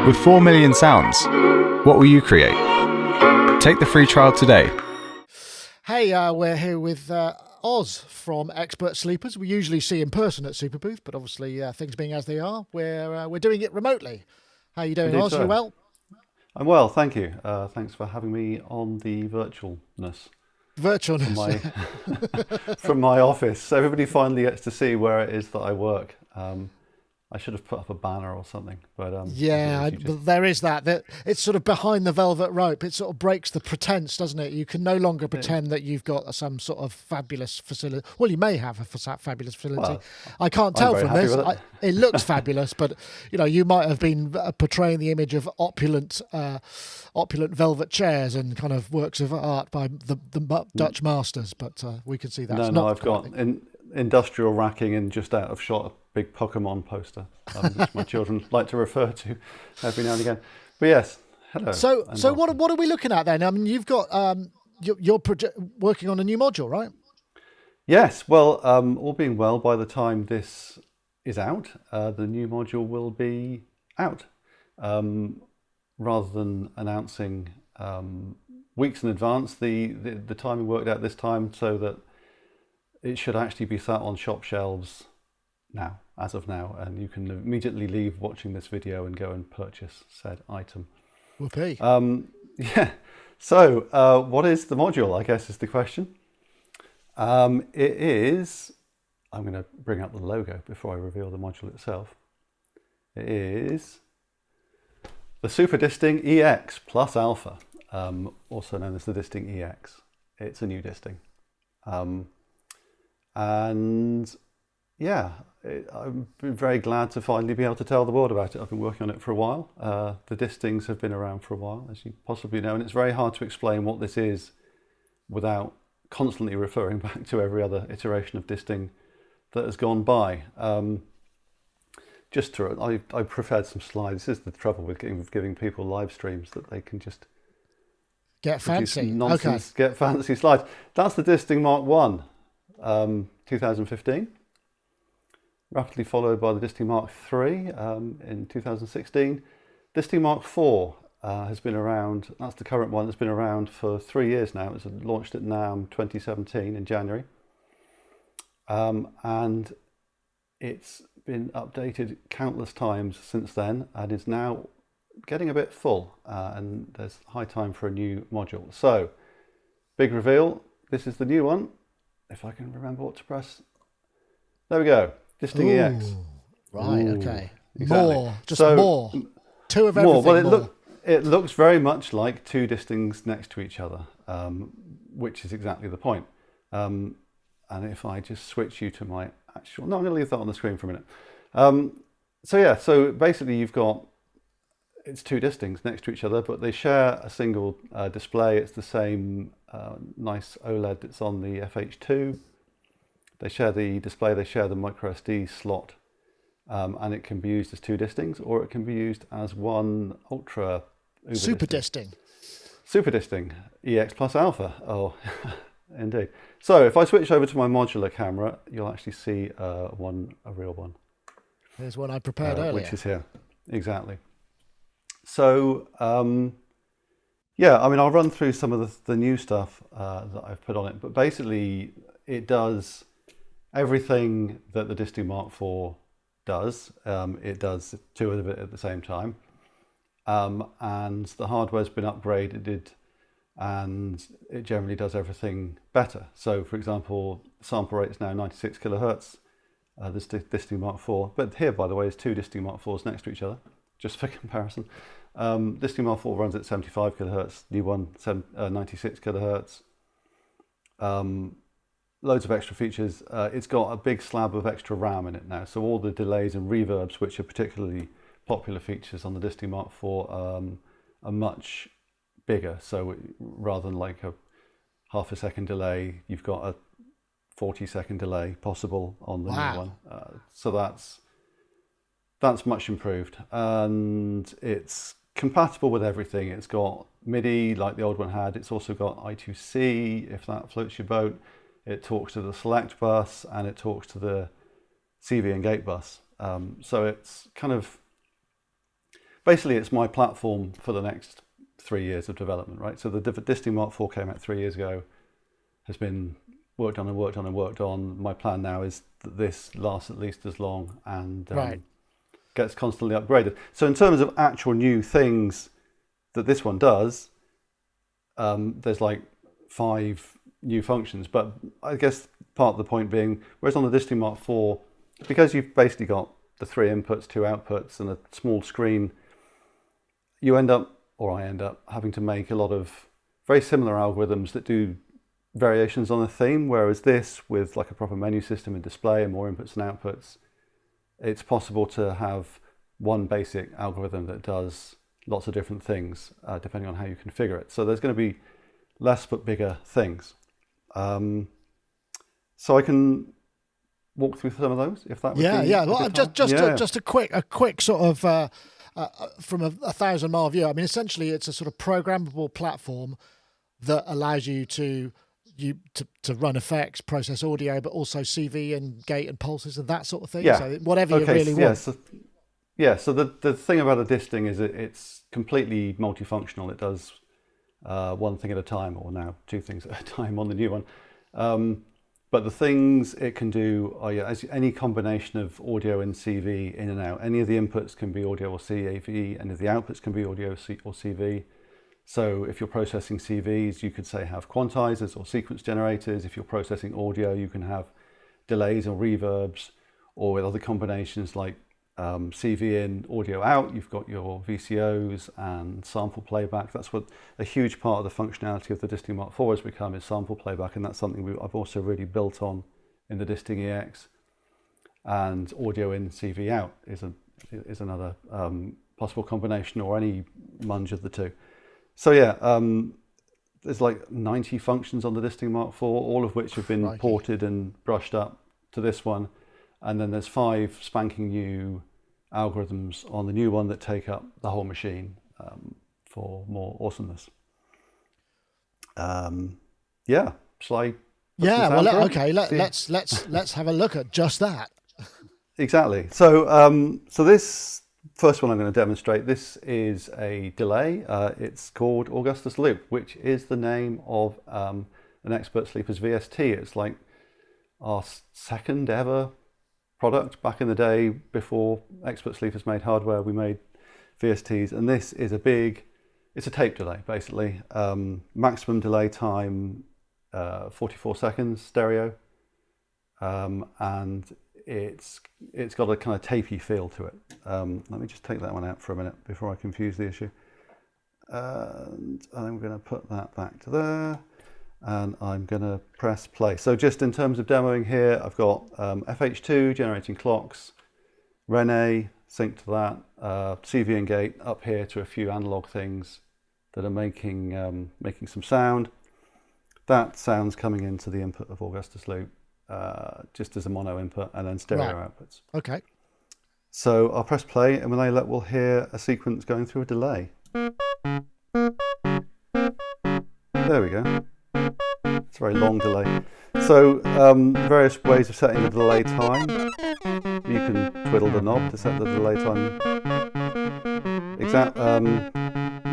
With 4 million sounds, what will you create? Take the free trial today. Hey, we're here with Oz from Expert Sleepers. We usually see in person at Superbooth, but obviously things being as they are, we're doing it remotely. How you doing, Indeed Oz? so. You well? I'm well, thank you. Thanks for having me on the virtualness. From my office. So everybody finally gets to see where it is that I work. I should have put up a banner or something, but there is that. It's sort of behind the velvet rope. It sort of breaks the pretense, doesn't it? You can no longer pretend that you've got some sort of fabulous facility. Well, you may have a fabulous facility. Well, I can't tell from this. It looks fabulous, but you might have been portraying the image of opulent velvet chairs and kind of works of art by the Dutch masters. But we can see that. No, I've got industrial racking and just out of shot a big Pokemon poster, which my children like to refer to every now and again. But yes, hello. So what are we looking at then? I mean, you've got you're working on a new module, right? Yes. Well, all being well, by the time this is out, the new module will be out. Rather than announcing weeks in advance, the timing worked out this time so that it should actually be sat on shop shelves now, as of now, and you can immediately leave watching this video and go and purchase said item. Whoopee. Yeah. So, what is the module, I guess, is the question. It is, I'm going to bring up the logo before I reveal the module itself. It is the Super Disting EX Plus Alpha, also known as the Disting EX. It's a new Disting. And yeah, I'm very glad to finally be able to tell the world about it. I've been working on it for a while. The Distings have been around for a while, as you possibly know, and it's very hard to explain what this is without constantly referring back to every other iteration of Disting that has gone by. I prepared some slides. This is the trouble with giving people live streams, that they can just get fancy. Nonsense, okay. Get fancy slides. That's the Disting Mark 1, 2015. Rapidly followed by the Disting Mark 3 in 2016. Disting Mark 4 has been around. That's the current one. It's been around for 3 years now. It's launched at NAMM 2017 in January. And it's been updated countless times since then and is now getting a bit full, and there's high time for a new module. So, big reveal, this is the new one. If I can remember what to press. There we go, Disting EX. Right, okay. Exactly. More. Two of everything. More. Well, it looks very much like two Distings next to each other, which is exactly the point. And if I just switch you to my actual... No, I'm going to leave that on the screen for a minute. So basically you've got... It's two Distings next to each other, but they share a single display. It's the same nice OLED that's on the FH2. They share the display, they share the microSD slot, and it can be used as two Distings, or it can be used as one ultra Super Disting. Super Disting EX Plus Alpha. Oh, indeed. So if I switch over to my modular camera, you'll actually see a real one. There's one I prepared earlier. Which is here, exactly. So, yeah, I mean, I'll run through some of the new stuff that I've put on it, but basically it does everything that the Disting Mark IV does. It does two of it at the same time. And the hardware's been upgraded, and it generally does everything better. So, for example, sample rate is now 96 kilohertz, this Disting Mark IV. But here, by the way, is two Disting Mark IVs next to each other, just for comparison. Disting Mark IV runs at 75 kilohertz, new one 96 kilohertz. Loads of extra features. It's got a big slab of extra RAM in it now, so all the delays and reverbs, which are particularly popular features on the Disting Mark IV, are much bigger. So rather than like a half a second delay, you've got a 40-second delay possible on the new one. So that's much improved, and it's compatible with everything. It's got MIDI like the old one had. It's also got I2C if that floats your boat. It talks to the select bus, and it talks to the CV and gate bus. So it's kind of basically it's my platform for the next 3 years of development, right? So the Disting Mark IV came out 3 years ago, has been worked on and worked on and worked on. My plan now is that this lasts at least as long and gets constantly upgraded. So in terms of actual new things that this one does, there's like 5 new functions, but I guess part of the point being, whereas on the Disting Mark IV, because you've basically got the 3 inputs, 2 outputs, and a small screen, you end up, or I end up, having to make a lot of very similar algorithms that do variations on a theme, whereas this, with like a proper menu system and display and more inputs and outputs, it's possible to have one basic algorithm that does lots of different things, depending on how you configure it. So there's going to be less but bigger things. So I can walk through some of those, if that would be Well, just a quick sort of from a 1,000-mile view. I mean, essentially, it's a sort of programmable platform that allows you to run effects, process audio, but also CV and gate and pulses and that sort of thing. So whatever you really want. So the thing about a Disting is it's completely multifunctional. It does one thing at a time, or now 2 things at a time on the new one. But the things it can do are as any combination of audio and CV in and out. Any of the inputs can be audio or CV, any of the outputs can be audio or CV. So if you're processing CVs, you could say have quantizers or sequence generators. If you're processing audio, you can have delays or reverbs, or with other combinations like CV in, audio out, you've got your VCOs and sample playback. That's what a huge part of the functionality of the Disting Mark IV has become, is sample playback, and that's something I've also really built on in the Disting EX. And audio in, CV out is another possible combination, or any munge of the 2. So there's like 90 functions on the Disting Mark IV, all of which have been ported and brushed up to this one. And then there's 5 spanking new algorithms on the new one that take up the whole machine for more awesomeness. Shall I? Let's have a look at just that. Exactly. So this first one I'm going to demonstrate, this is a delay. It's called Augustus Loop, which is the name of an Expert Sleeper's VST. It's like our second ever product. Back in the day, before Expert Sleepers made hardware, we made VSTs, and this is it's a tape delay, basically. Maximum delay time, 44 seconds, stereo, and it's got a kind of tapey feel to it. Let me just take that one out for a minute before I confuse the issue. And I'm going to put that back to there, and I'm going to press play. So just in terms of demoing here, I've got FH2 generating clocks, Rene sync to that, CV and gate up here to a few analog things that are making some sound. That sound's coming into the input of Augustus Loop, just as a mono input, and then stereo outputs. Okay. So I'll press play, and when I we'll hear a sequence going through a delay. There we go. It's a very long delay. So various ways of setting the delay time. You can twiddle the knob to set the delay time.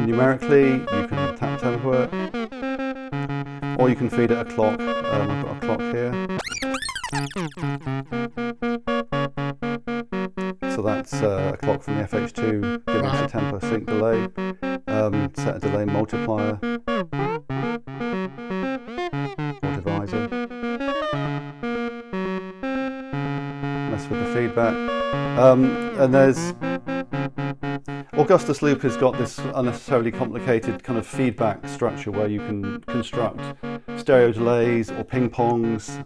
Numerically, you can tap tempo it, or you can feed it a clock. I've got a clock here. So that's a clock from the FH2 giving us a tempo sync delay. Set a delay multiplier or divisor. Mess with the feedback. And there's Augustus Loop has got this unnecessarily complicated kind of feedback structure where you can construct stereo delays or ping pongs,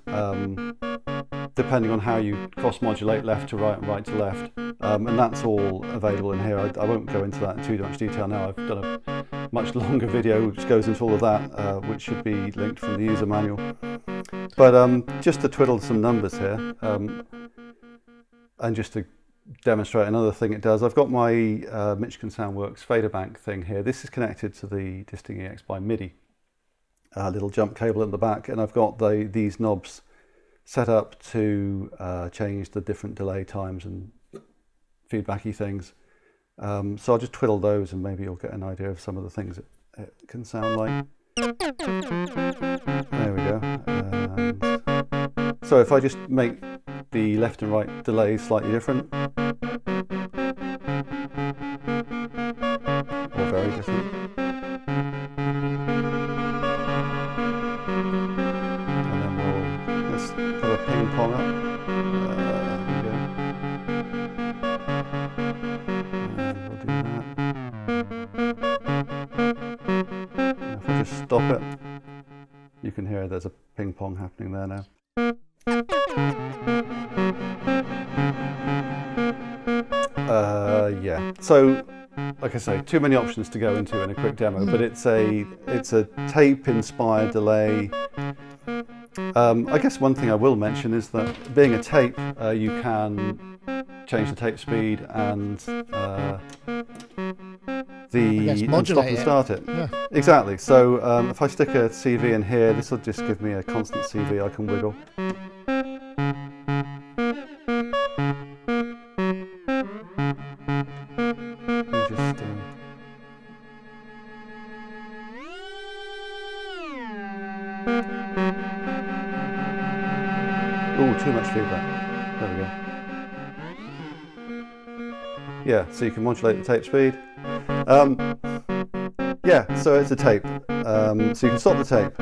depending on how you cross modulate left to right and right to left. And that's all available in here. I won't go into that in too much detail now. I've done a much longer video which goes into all of that, which should be linked from the user manual. But just to twiddle some numbers here, and just to demonstrate another thing it does, I've got my Michigan Soundworks fader bank thing here. This is connected to the Disting EX by MIDI, a little jump cable at the back, and I've got these knobs set up to change the different delay times and feedbacky things So I'll just twiddle those and maybe you'll get an idea of some of the things it can sound like. There we go. And so if I just make the left and right delay slightly different, or very different, and then let's put a ping pong up. Here we go. And we'll do that. And if I just stop it, you can hear there's a ping pong happening there now. Yeah. So, like I say, too many options to go into in a quick demo, but it's a tape-inspired delay. I guess one thing I will mention is that being a tape, you can change the tape speed and stop and start it. Yeah. Exactly. So if I stick a CV in here, this will just give me a constant CV I can wiggle. Oh, too much feedback. There we go. Yeah, so you can modulate the tape speed. Yeah, so it's a tape. So you can stop the tape.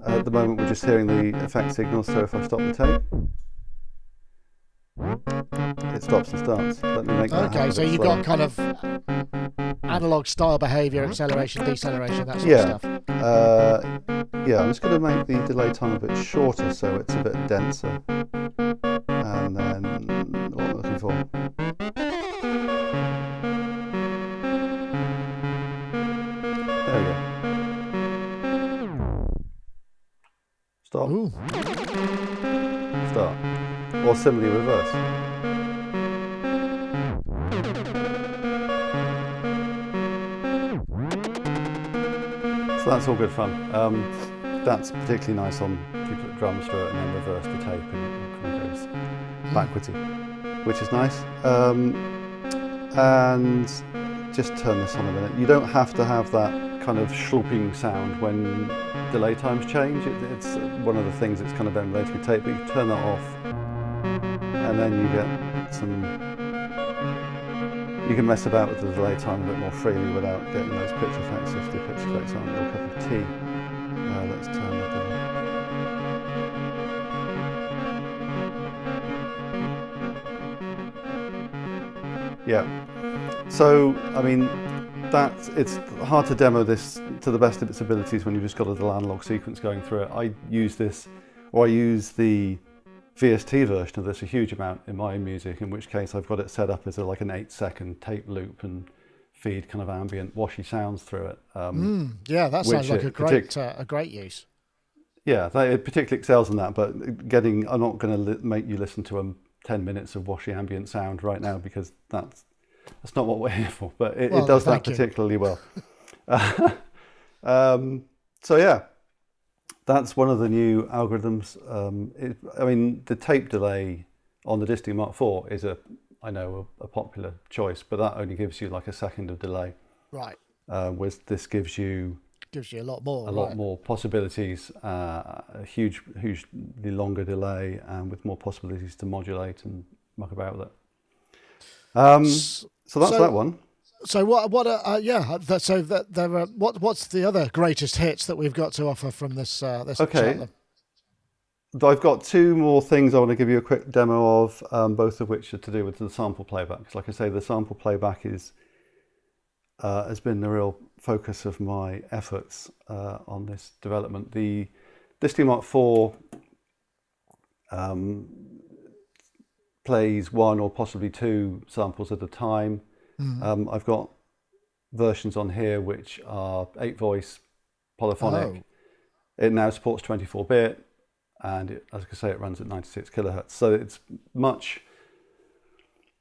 At the moment we're just hearing the effect signals, so if I stop the tape, it stops and starts. Let me make that happen. Okay, so you've got kind of analog style behaviour, acceleration, deceleration, that sort of stuff. Yeah, I'm just going to make the delay time a bit shorter so it's a bit denser. And then what I'm looking for. There we go. Stop. Ooh. Start. Or similarly reverse. So that's all good fun. That's particularly nice on if you put drums through it and then reverse the tape and it kind of goes backwardsy, which is nice. And just turn this on a minute. You don't have to have that kind of shlooping sound when delay times change. It's one of the things that's kind of emulated with tape, but you turn that off and then you get some. You can mess about with the delay time a bit more freely without getting those pitch effects if the pitch effects aren't your cup of tea. Let's turn that down. Yeah. So, I mean, it's hard to demo this to the best of its abilities when you've just got a little analog sequence going through it. I use the VST version of this a huge amount in my music, in which case I've got it set up as like an 8-second tape loop and feed kind of ambient washy sounds through it. Yeah, that sounds like a great use. Yeah, it particularly excels in that, but I'm not going to make you listen to 10 minutes of washy ambient sound right now because that's not what we're here for, but it does that particularly well. So yeah. That's one of the new algorithms. I mean, the tape delay on the Disting Mark IV is a popular choice, but that only gives you like a second of delay. Right. Whereas this gives you a lot more. lot more possibilities, a hugely longer delay, and with more possibilities to modulate and muck about with it. So that's that one. So what's the other greatest hits that we've got to offer from this Okay. chat? I've got two more things I want to give you a quick demo of, both of which are to do with the sample playback. Because like I say, the sample playback has been the real focus of my efforts on this development. The Disting Mark IV plays one or possibly two samples at a time. I've got versions on here which are 8-voice polyphonic. It now supports 24-bit, and as I say, it runs at 96 kilohertz. So it's much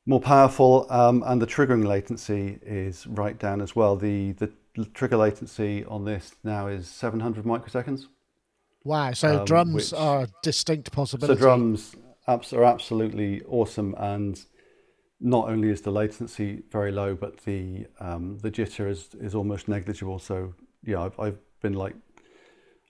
more powerful, and the triggering latency is right down as well. The trigger latency on this now is 700 microseconds. Wow! So drums are a distinct possibility. So drums are absolutely awesome, and not only is the latency very low, but the jitter is almost negligible. So yeah, I've been like,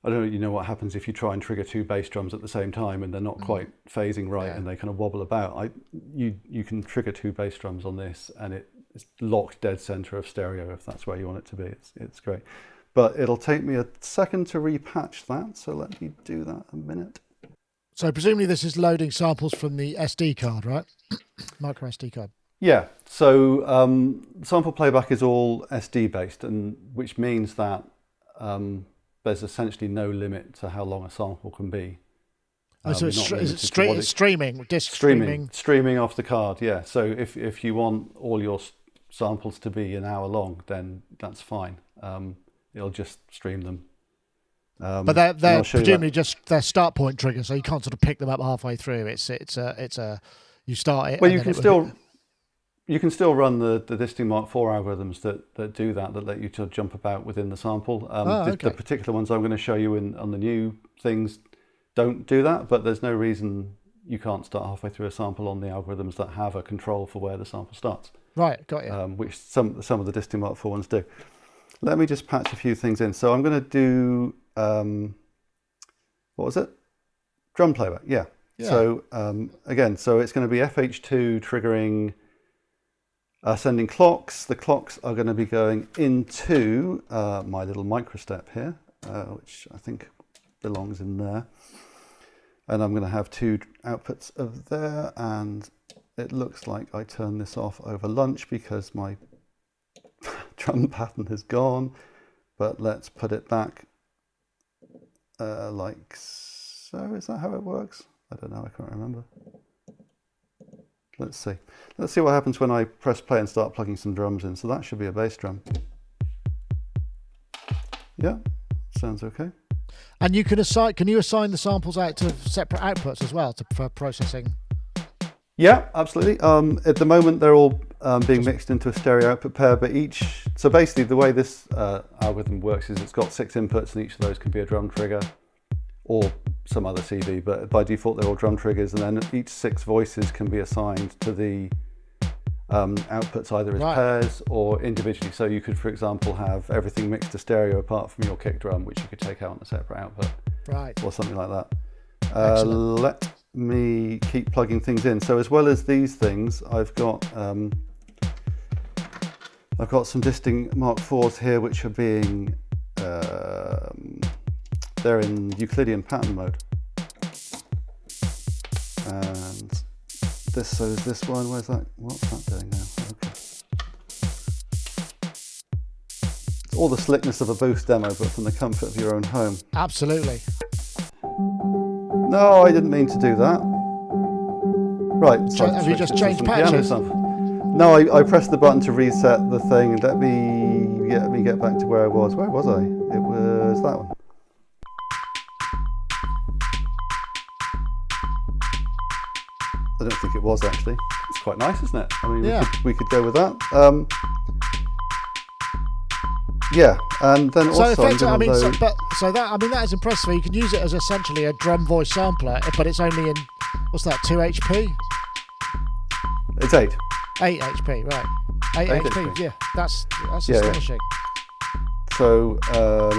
I don't know, you know what happens if you try and trigger 2 bass drums at the same time and they're not quite phasing right, and they kind of wobble about. You can trigger 2 bass drums on this and it's locked dead center of stereo if that's where you want it to be. It's great. But it'll take me a second to repatch that, so let me do that a minute. So presumably this is loading samples from the SD card, right? Micro SD card. Yeah, so sample playback is all SD based, and which means that there's essentially no limit to how long a sample can be. So it's streaming, disk streaming? Streaming off the card, yeah. So if you want all your samples to be an hour long, then that's fine. It'll just stream them. But they're presumably just their start point trigger, so you can't sort of pick them up halfway through. It's a you start it. Well, you can still run the Disting Mark IV algorithms that do that let you to jump about within the sample. The particular ones I'm going to show you on the new things don't do that, but there's no reason you can't start halfway through a sample on the algorithms that have a control for where the sample starts. Right, got you. Which some of the Disting Mark IV ones do. Let me just patch a few things in. So I'm going to do, what was it? Drum playback, yeah. So again, so it's going to be FH2 triggering, sending clocks. The clocks are going to be going into my little microstep here, which I think belongs in there. And I'm going to have 2 outputs of there, and it looks like I turned this off over lunch because my drum pattern has gone, but let's put it back like so. Is that how it works? I don't know, I can't remember. Let's see what happens when I press play and start plugging some drums in. So that should be a bass drum. Yeah, sounds okay. And you can assign the samples out to separate outputs as well for processing? Yeah, absolutely. At the moment, they're all being mixed into a stereo output pair, but so basically the way this algorithm works is it's got 6 inputs, and each of those can be a drum trigger or some other CV, but by default they're all drum triggers, and then each 6 voices can be assigned to the outputs either as pairs or individually. So you could, for example, have everything mixed to stereo apart from your kick drum, which you could take out on a separate output, or something like that. Let me keep plugging things in. So as well as these things, I've got some Disting Mark IVs here, which are being they're in Euclidean pattern mode, and this one. Where's that? What's that doing now? Okay. It's all the slickness of a booth demo, but from the comfort of your own home. Absolutely. No, I didn't mean to do that. Right. So have you just changed patches? No, I pressed the button to reset the thing. Let me get back to where I was. Where was I? It was that one. I don't think it was actually. It's quite nice, isn't it? I mean, we could go with that. Yeah, and then also that is impressive. You can use it as essentially a drum voice sampler, but it's only in 2 HP. It's 8. 8 HP, right? 8 HP. Yeah, that's astonishing. Yeah. So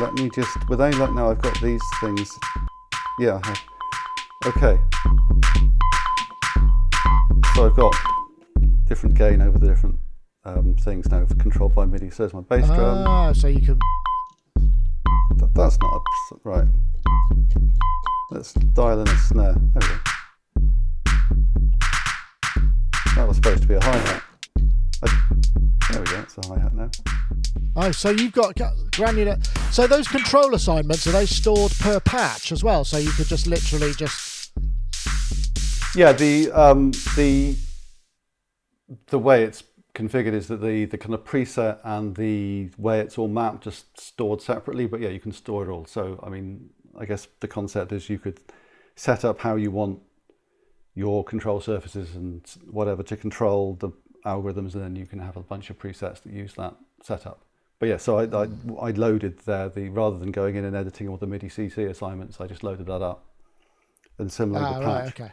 let me just, with any luck now, I've got these things. Yeah, I have. Okay. So I've got different gain over the different things now controlled by MIDI. So there's my bass drum. So you can. That's not right. Let's dial in a snare. There we go. That was supposed to be a hi-hat. There we go. It's a hi-hat now. Oh, so you've got granular. So those control assignments, are they stored per patch as well? So you could just literally just. Yeah, the way it's configured is that the kind of preset and the way it's all mapped just stored separately, but yeah, you can store it all. So I mean, I guess the concept is you could set up how you want your control surfaces and whatever to control the algorithms, and then you can have a bunch of presets that use that setup. But yeah, so I loaded there rather than going in and editing all the MIDI CC assignments, I just loaded that up and similarly the patch. Right, okay.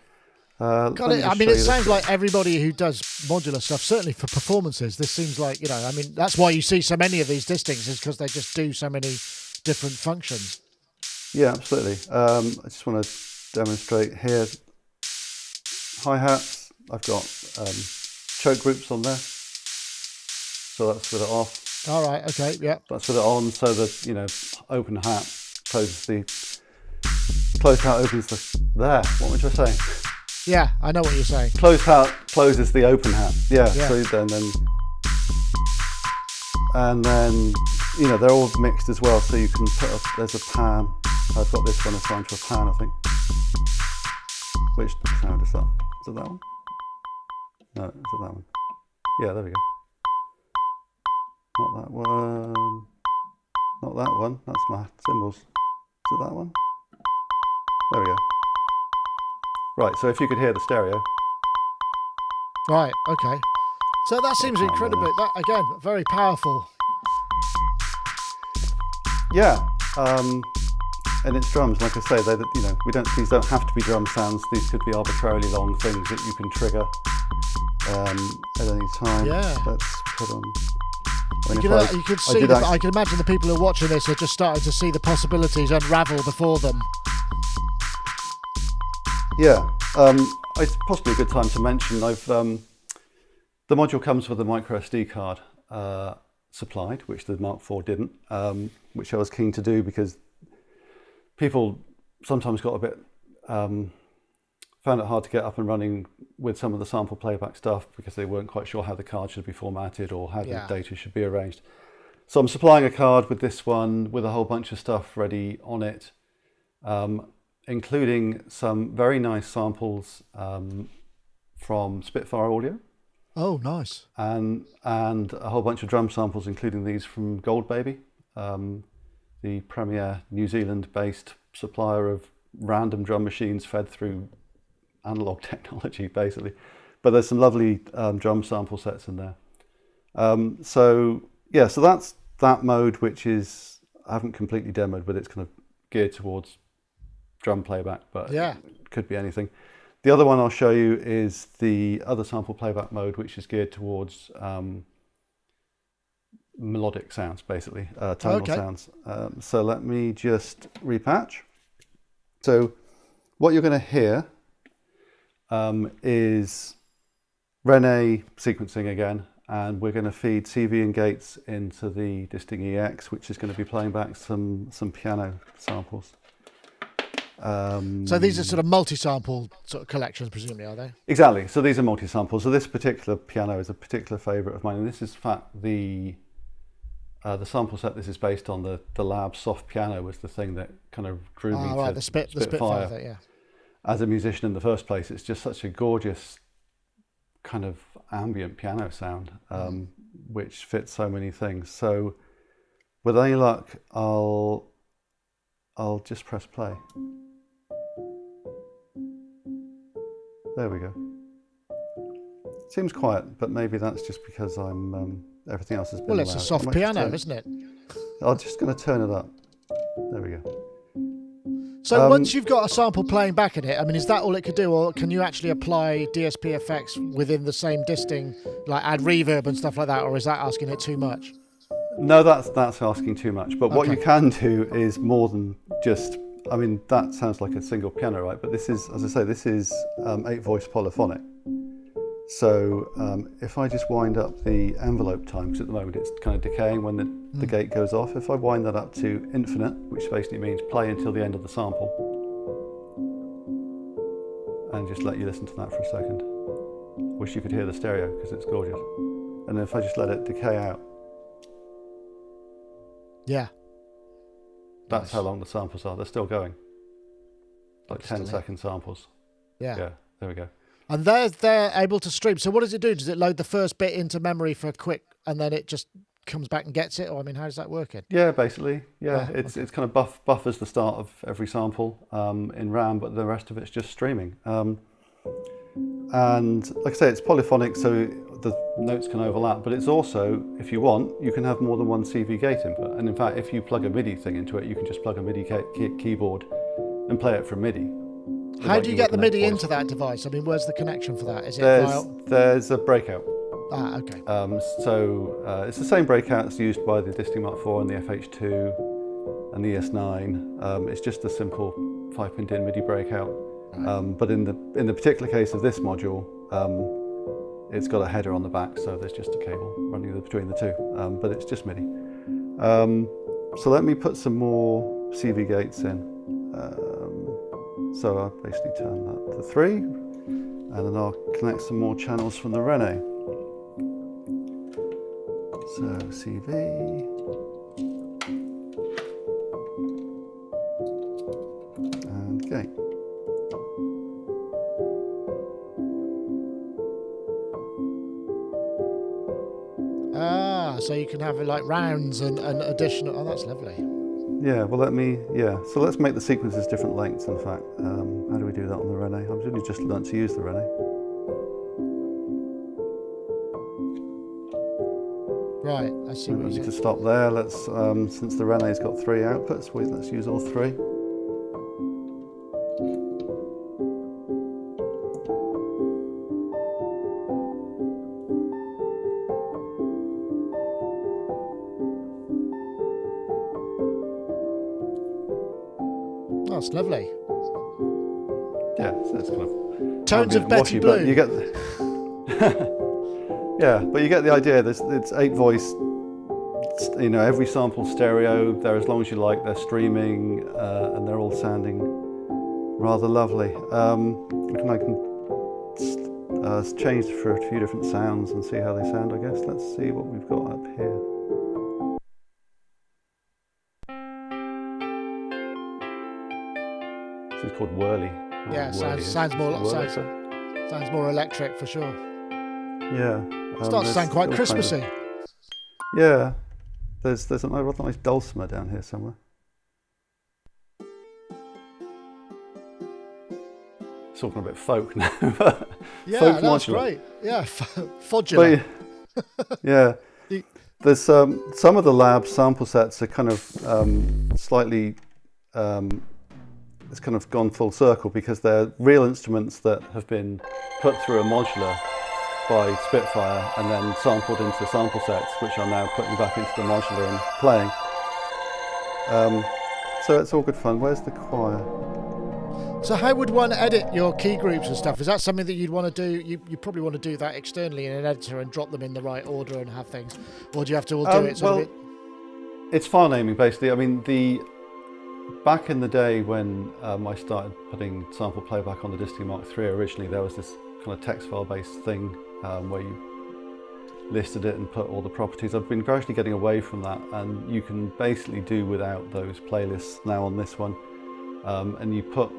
Got it. I mean, it sounds like everybody who does modular stuff, certainly for performances, this seems like, I mean, that's why you see so many of these distings, is because they just do so many different functions. Yeah, absolutely. I just want to demonstrate here. Hi-hats, I've got choke groups on there. So that's with it off. All right, okay, yeah. That's with it on, so the, open hat closes closed hat opens there. What was I saying? Yeah, I know what you're saying. Closed hat closes the open hat. Yeah. So and then they're all mixed as well. So you can put there's a pan. I've got this one assigned to a pan, I think. Which sound is that? Is it that one? No, is it that one? Yeah, there we go. Not that one. Not that one. That's my cymbals. Is it that one? There we go. Right, so if you could hear the stereo. Right, okay. So that seems incredibly, that again, very powerful. Yeah, and it's drums. Like I say, these don't have to be drum sounds. These could be arbitrarily long things that you can trigger at any time. Yeah. Let's put on. I can imagine the people who are watching this are just starting to see the possibilities unravel before them. Yeah, it's possibly a good time to mention. The module comes with a micro SD card supplied, which the Mark IV didn't, which I was keen to do because people sometimes got a bit found it hard to get up and running with some of the sample playback stuff because they weren't quite sure how the card should be formatted or how the data should be arranged. So I'm supplying a card with this one with a whole bunch of stuff ready on it, including some very nice samples from Spitfire Audio. Oh, nice. And a whole bunch of drum samples, including these from Gold Baby, the premier New Zealand-based supplier of random drum machines fed through analog technology, basically. But there's some lovely drum sample sets in there. So that's that mode, which is, I haven't completely demoed, but it's kind of geared towards drum playback, but it could be anything. The other one I'll show you is the other sample playback mode, which is geared towards melodic sounds, basically, tonal sounds. So let me just repatch. So what you're going to hear is René sequencing again, and we're going to feed CV and gates into the Disting EX, which is going to be playing back some piano samples. So these are sort of multi-sample sort of collections, presumably, are they? Exactly. So these are multi-samples. So this particular piano is a particular favourite of mine, and this is in fact the sample set this is based on. The Lab soft piano was the thing that kind of drew me to the Spitfire. Yeah. As a musician in the first place, it's just such a gorgeous kind of ambient piano sound, which fits so many things. So with any luck, I'll just press play. There we go. Seems quiet, but maybe that's just because I'm everything else has been Well, it's a soft piano, isn't it? I'm just going to turn it up. There we go. So once you've got a sample playing back in it, I mean, is that all it could do, or can you actually apply DSP effects within the same disting, like add reverb and stuff like that, or is that asking it too much? No, that's asking too much. But what you can do is more than just. I mean, that sounds like a single piano, right? But this is, as I say, this is 8-voice polyphonic. So if I just wind up the envelope time, because at the moment it's kind of decaying when the gate goes off. If I wind that up to infinite, which basically means play until the end of the sample, and just let you listen to that for a second. Wish you could hear the stereo because it's gorgeous. And then if I just let it decay out. Yeah. That's how long the samples are. They're still going. Like 10-second samples. Yeah. Yeah, there we go. And they're able to stream. So what does it do? Does it load the first bit into memory for a quick, and then it just comes back and gets it? Or I mean, how does that work? Yeah, basically. Yeah, it's kind of buffers the start of every sample in RAM, but the rest of it's just streaming. And like I say, it's polyphonic, so the notes can overlap, but it's also, if you want, you can have more than one CV gate input. And in fact, if you plug a MIDI thing into it, you can just plug a MIDI keyboard and play it from MIDI. How do you get the MIDI into that device? I mean, where's the connection for that? Is it there's a breakout. Okay. It's the same breakout that's used by the Disting Mark IV and the FH2 and the ES9. It's just a simple 5-pin DIN MIDI breakout. Right. But in the particular case of this module, it's got a header on the back, so there's just a cable running between the two. But it's just MIDI. So let me put some more CV gates in. So I'll basically turn that to 3, and then I'll connect some more channels from the Rene. So CV. And gate. So you can have like rounds and additional. Oh, that's lovely. Yeah, well, so let's make the sequences different lengths, in fact. How do we do that on the Rene? I've only just learned to use the Rene. Right, I see what you need to stop there. Let's, since the Rene's got 3 outputs, let's use all 3. That's lovely. Yeah, so it's kind of tones of Betty Blue. But you get yeah, but you get the idea. It's 8 voice. Every sample stereo. They're as long as you like. They're streaming, and they're all sounding rather lovely. I can change for a few different sounds and see how they sound. I guess. Let's see what we've got up here. It's called Whirly. Yeah, sounds more electric for sure. Yeah. Starts to sound quite Christmassy. Yeah. There's a nice dulcimer down here somewhere. It's talking a bit folk now. Yeah, folk that's modular. great. Yeah, fodular. Yeah. There's some of the lab sample sets are kind of slightly. It's kind of gone full circle because they're real instruments that have been put through a modular by Spitfire and then sampled into sample sets, which are now putting back into the modular and playing. So it's all good fun. Where's the choir? So how would one edit your key groups and stuff? Is that something that you'd want to do? You probably want to do that externally in an editor and drop them in the right order and have things, or do you have to all do it? It's file naming basically. I mean, back in the day when I started putting sample playback on the Disting Mark III, originally there was this kind of text file based thing where you listed it and put all the properties. I've been gradually getting away from that, and you can basically do without those playlists now on this one, and you put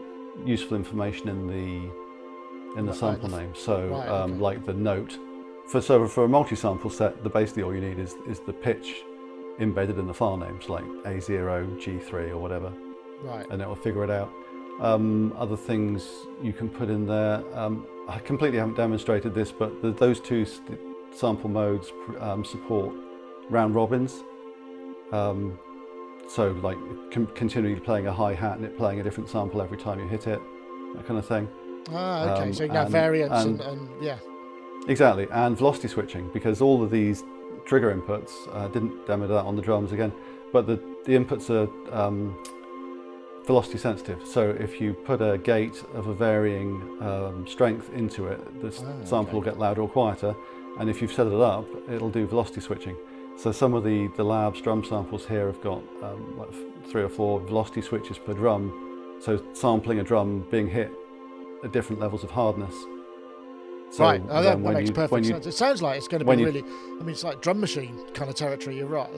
useful information in the sample name. So like the note for a multi-sample set, basically all you need is the pitch embedded in the file names, like A0, G3 or whatever, right, and it will figure it out. Other things you can put in there, I completely haven't demonstrated this, but those two sample modes support round robins, so like continually playing a hi-hat and it playing a different sample every time you hit it, that kind of thing. Okay, so you can have variants and yeah. Exactly, and velocity switching, because all of these trigger inputs, didn't demo that on the drums again, but the inputs are velocity sensitive. So if you put a gate of a varying strength into it, the sample will get louder or quieter, and if you've set it up, it'll do velocity switching. So some of the labs drum samples here have got like 3 or 4 velocity switches per drum, so sampling a drum being hit at different levels of hardness. So right, that makes perfect sense. It sounds like it's going to be really, I mean, it's like drum machine kind of territory. You're right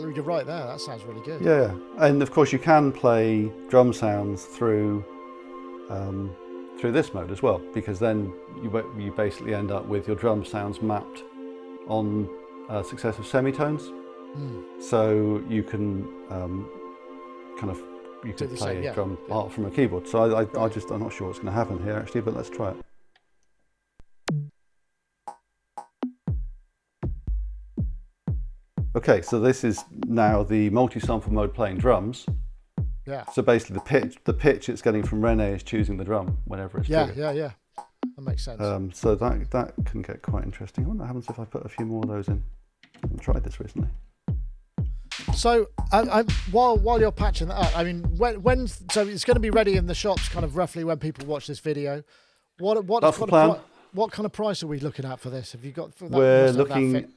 there. That sounds really good. Yeah, and of course you can play drum sounds through this mode as well, because then you basically end up with your drum sounds mapped on successive semitones. So you can you can play a drum part from a keyboard. So I'm not sure what's going to happen here actually, but let's try it. Okay, so this is now the multi-sample mode playing drums. Yeah. So basically, the pitch it's getting from Rene is choosing the drum whenever it's triggered. Yeah. That makes sense. So that can get quite interesting. I wonder what happens if I put a few more of those in. I've tried this recently. So, while you're patching that up, I mean, when so it's going to be ready in the shops, kind of roughly when people watch this video. That's the plan. What kind of price are we looking at for this? Have you got? For that, We're looking.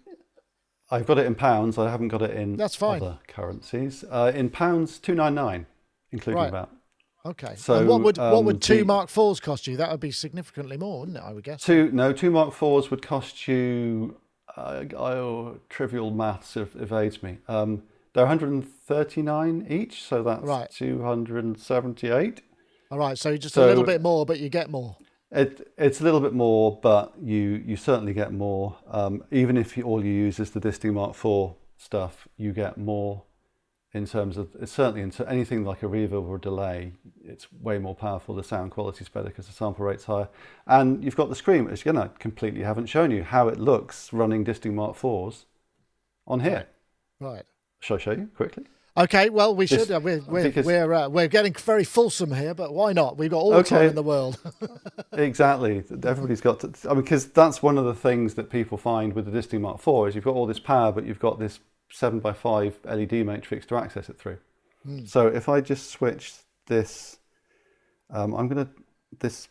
I've got it in pounds. I haven't got it in other currencies. In pounds, $299, including that. Okay. So and what would two Mark IVs cost you? That would be significantly more, wouldn't it? I would guess. Two Mark IVs would cost you. Trivial maths evades me. They're 139 each, so that's 278. All right, so just a little bit more, but you get more. It's a little bit more, but you certainly get more. Even if all you use is the Disting Mark IV stuff, you get more in terms of, certainly into anything like a reverb or a delay, it's way more powerful. The sound quality is better because the sample rate's higher. And you've got the screen, which again, I completely haven't shown you how it looks running Disting Mark IVs on here. Right. Shall I show you quickly? Okay, well, we should. We're getting very fulsome here, but why not? We've got all the time in the world. Exactly. Everybody's got to, I mean, because that's one of the things that people find with the Disting Mark IV is you've got all this power, but you've got this 7x5 LED matrix to access it through. So if I just switch this, this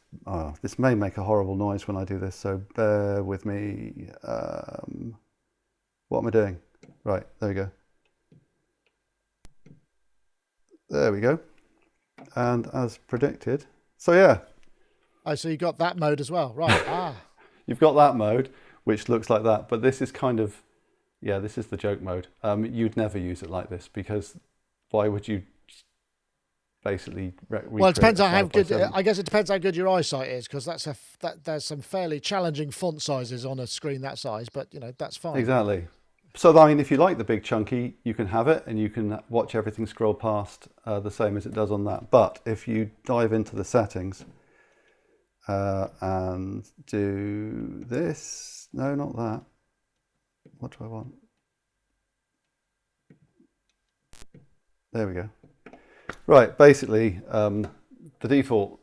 may make a horrible noise when I do this, so bear with me. What am I doing? Right, there we go. There we go. And as predicted, so yeah. Oh, so you got that mode as well, right? You've got that mode, which looks like that, but this is kind of, this is the joke mode. You'd never use it like this because why would you basically well, it depends on how good. I guess it depends how good your eyesight is, because there's some fairly challenging font sizes on a screen that size, but that's fine. Exactly. So I mean, if you like the big chunky, you can have it, and you can watch everything scroll past the same as it does on that. But if you dive into the settings and do this, no, not that. What do I want? There we go. Right, basically, the default,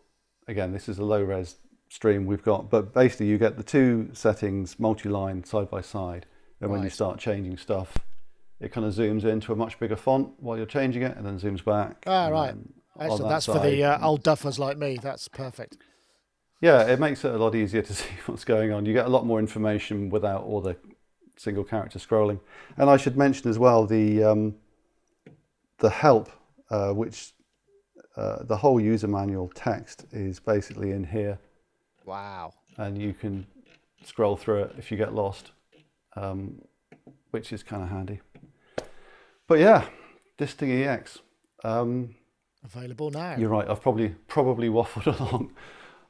again, this is a low res stream we've got, but basically you get the two settings multi-line side by side, and when you start changing stuff, it kind of zooms into a much bigger font while you're changing it, and then zooms back. Right. Excellent. That's for the old duffers like me. That's perfect. Yeah, it makes it a lot easier to see what's going on. You get a lot more information without all the single character scrolling. And I should mention as well the help, which the whole user manual text is basically in here. Wow. And you can scroll through it if you get lost, which is kind of handy. But yeah, Disting EX. Available now. You're right. I've probably waffled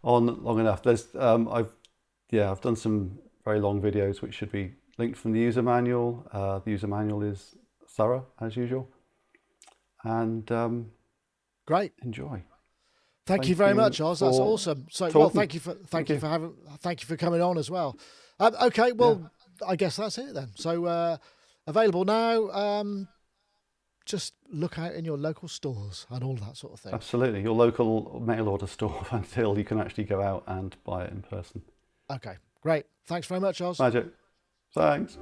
on long enough. There's I've done some very long videos which should be linked from the user manual. The user manual is thorough as usual, and great. Enjoy. Thank you very much, Oz. That's awesome. So, well, thank you for coming on as well. Okay, well, I guess that's it then. So, available now. Just look out in your local stores and all that sort of thing. Absolutely, your local mail order store until you can actually go out and buy it in person. Okay, great. Thanks very much, Oz. Magic. Thanks.